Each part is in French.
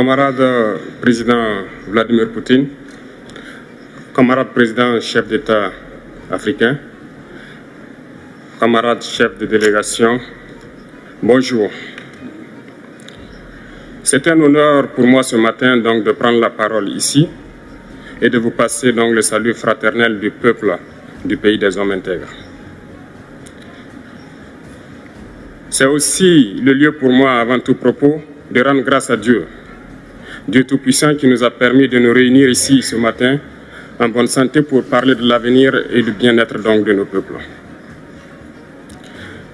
Camarade président Vladimir Poutine, camarade président chef d'État africain, camarades chefs de délégation, bonjour. C'est un honneur pour moi ce matin donc de prendre la parole ici et de vous passer donc le salut fraternel du peuple du pays des hommes intègres. C'est aussi le lieu pour moi, avant tout propos, de rendre grâce à Dieu, Dieu Tout-Puissant qui nous a permis de nous réunir ici ce matin en bonne santé pour parler de l'avenir et du bien-être donc de nos peuples.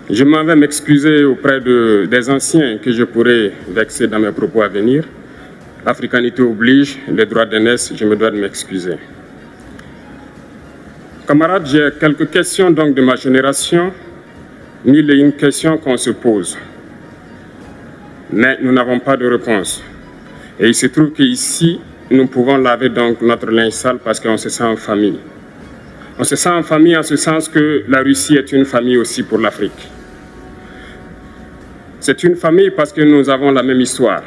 Je m'en vais m'excuser auprès des anciens que je pourrais vexer dans mes propos à venir. Africanité oblige, les droits d'aînesse, je me dois de m'excuser. Camarades, j'ai quelques questions donc de ma génération, mille et une questions qu'on se pose. Mais nous n'avons pas de réponse. Et il se trouve qu'ici, nous pouvons laver donc notre linge sale parce qu'on se sent en famille. On se sent en famille en ce sens que la Russie est une famille aussi pour l'Afrique. C'est une famille parce que nous avons la même histoire.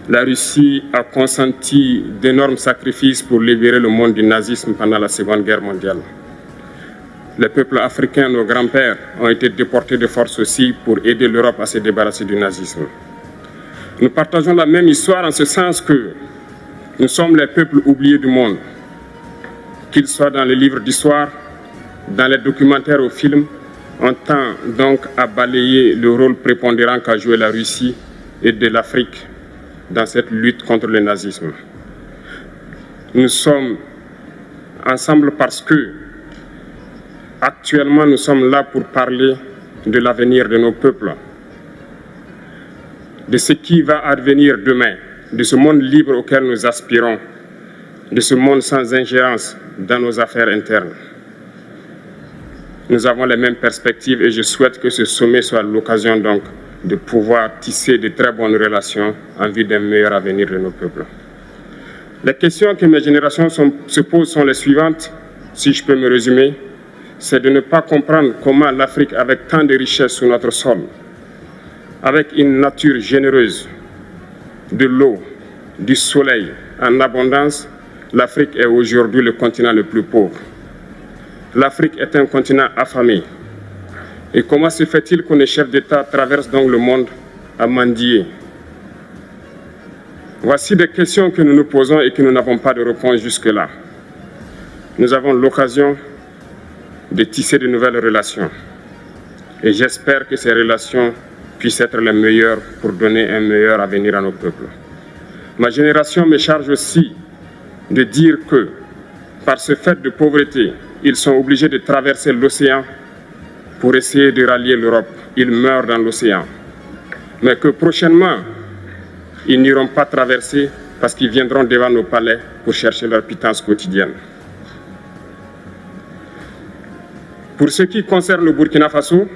La Russie a consenti d'énormes sacrifices pour libérer le monde du nazisme pendant la Seconde Guerre mondiale. Les peuples africains, nos grands-pères, ont été déportés de force aussi pour aider l'Europe à se débarrasser du nazisme. Nous partageons la même histoire en ce sens que nous sommes les peuples oubliés du monde, qu'ils soient dans les livres d'histoire, dans les documentaires ou films. On tend donc à balayer le rôle prépondérant qu'a joué la Russie et de l'Afrique dans cette lutte contre le nazisme. Nous sommes ensemble parce que actuellement nous sommes là pour parler de l'avenir de nos peuples, de ce qui va advenir demain, de ce monde libre auquel nous aspirons, de ce monde sans ingérence dans nos affaires internes. Nous avons les mêmes perspectives et je souhaite que ce sommet soit l'occasion donc de pouvoir tisser de très bonnes relations en vue d'un meilleur avenir de nos peuples. Les questions que mes générations se posent sont les suivantes, si je peux me résumer. C'est de ne pas comprendre comment l'Afrique, avec tant de richesses sur notre sol, avec une nature généreuse, de l'eau, du soleil en abondance, l'Afrique est aujourd'hui le continent le plus pauvre. L'Afrique est un continent affamé. Et comment se fait-il que les chefs d'État traversent donc le monde à mendier? Voici des questions que nous nous posons et que nous n'avons pas de réponse jusque-là. Nous avons l'occasion de tisser de nouvelles relations. Et j'espère que ces relations puissent être les meilleures pour donner un meilleur avenir à nos peuples. Ma génération me charge aussi de dire que, par ce fait de pauvreté, ils sont obligés de traverser l'océan pour essayer de rallier l'Europe. Ils meurent dans l'océan. Mais que prochainement, ils n'iront pas traverser parce qu'ils viendront devant nos palais pour chercher leur pitance quotidienne. Pour ce qui concerne le Burkina Faso,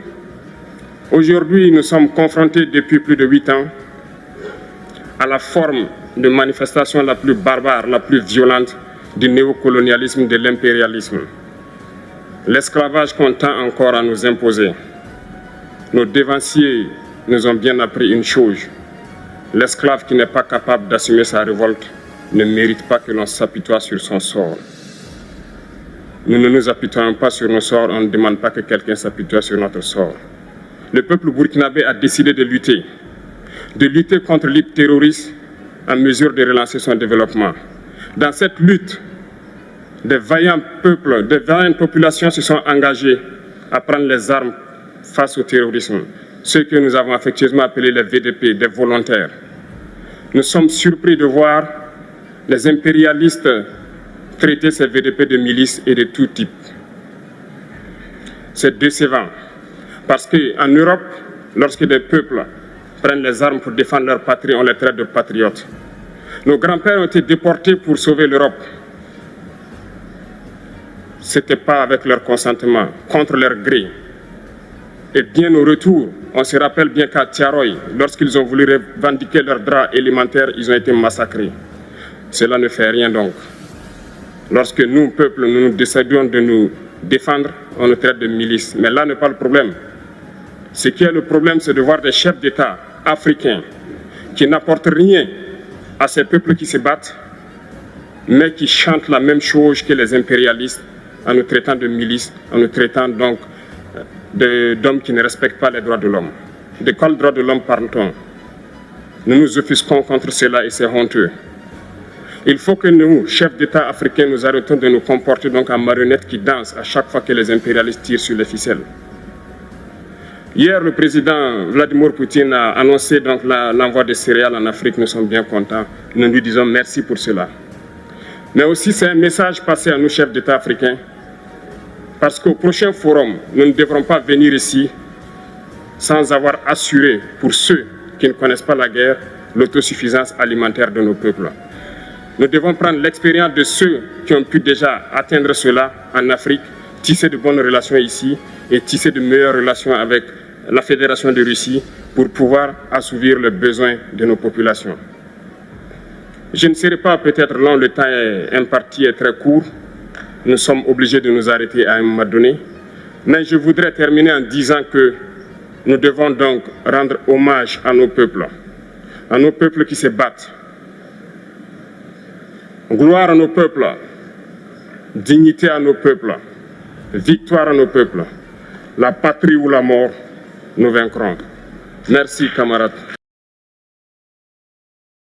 aujourd'hui, nous sommes confrontés depuis plus de 8 ans à la forme de manifestation la plus barbare, la plus violente du néocolonialisme, de l'impérialisme. L'esclavage qu'on tend encore à nous imposer. Nos dévanciers nous ont bien appris une chose. L'esclave qui n'est pas capable d'assumer sa révolte ne mérite pas que l'on s'apitoie sur son sort. Nous ne nous apitoyons pas sur nos sorts, on ne demande pas que quelqu'un s'apitoie sur notre sort. Le peuple burkinabé a décidé de lutter contre le terrorisme en mesure de relancer son développement. Dans cette lutte, des vaillants peuples, des vaillantes populations se sont engagées à prendre les armes face au terrorisme, ceux que nous avons affectueusement appelés les VDP, des volontaires. Nous sommes surpris de voir les impérialistes traiter ces VDP de milices et de tout type. C'est décevant, parce qu'en Europe, lorsque des peuples prennent les armes pour défendre leur patrie, on les traite de patriotes. Nos grands-pères ont été déportés pour sauver l'Europe. Ce n'était pas avec leur consentement, contre leur gré. Et bien au retour, on se rappelle bien qu'à Tiaroy, lorsqu'ils ont voulu revendiquer leurs droits élémentaires, ils ont été massacrés. Cela ne fait rien donc. Lorsque nous, peuple, nous décidons de nous défendre, on nous traite de milices. Mais là n'est pas le problème. Ce qui est le problème, c'est de voir des chefs d'État africains qui n'apportent rien à ces peuples qui se battent, mais qui chantent la même chose que les impérialistes en nous traitant de milices, en nous traitant donc d'hommes qui ne respectent pas les droits de l'homme. De quels droits de l'homme parle-t-on? Nous nous offusquons contre cela et c'est honteux. Il faut que nous, chefs d'État africains, nous arrêtons de nous comporter donc en marionnettes qui dansent à chaque fois que les impérialistes tirent sur les ficelles. Hier, le président Vladimir Poutine a annoncé donc l'envoi de céréales en Afrique. Nous sommes bien contents. Nous lui disons merci pour cela. Mais aussi, c'est un message passé à nous, chefs d'État africains, parce qu'au prochain forum, nous ne devrons pas venir ici sans avoir assuré, pour ceux qui ne connaissent pas la guerre, l'autosuffisance alimentaire de nos peuples. Nous devons prendre l'expérience de ceux qui ont pu déjà atteindre cela en Afrique, tisser de bonnes relations ici et tisser de meilleures relations avec la Fédération de Russie pour pouvoir assouvir les besoins de nos populations. Je ne serai pas peut-être long, le temps imparti est très court. Nous sommes obligés de nous arrêter à un moment donné. Mais je voudrais terminer en disant que nous devons donc rendre hommage à nos peuples qui se battent. Gloire à nos peuples, dignité à nos peuples, victoire à nos peuples. La patrie ou la mort, nous vaincrons. Merci, camarades.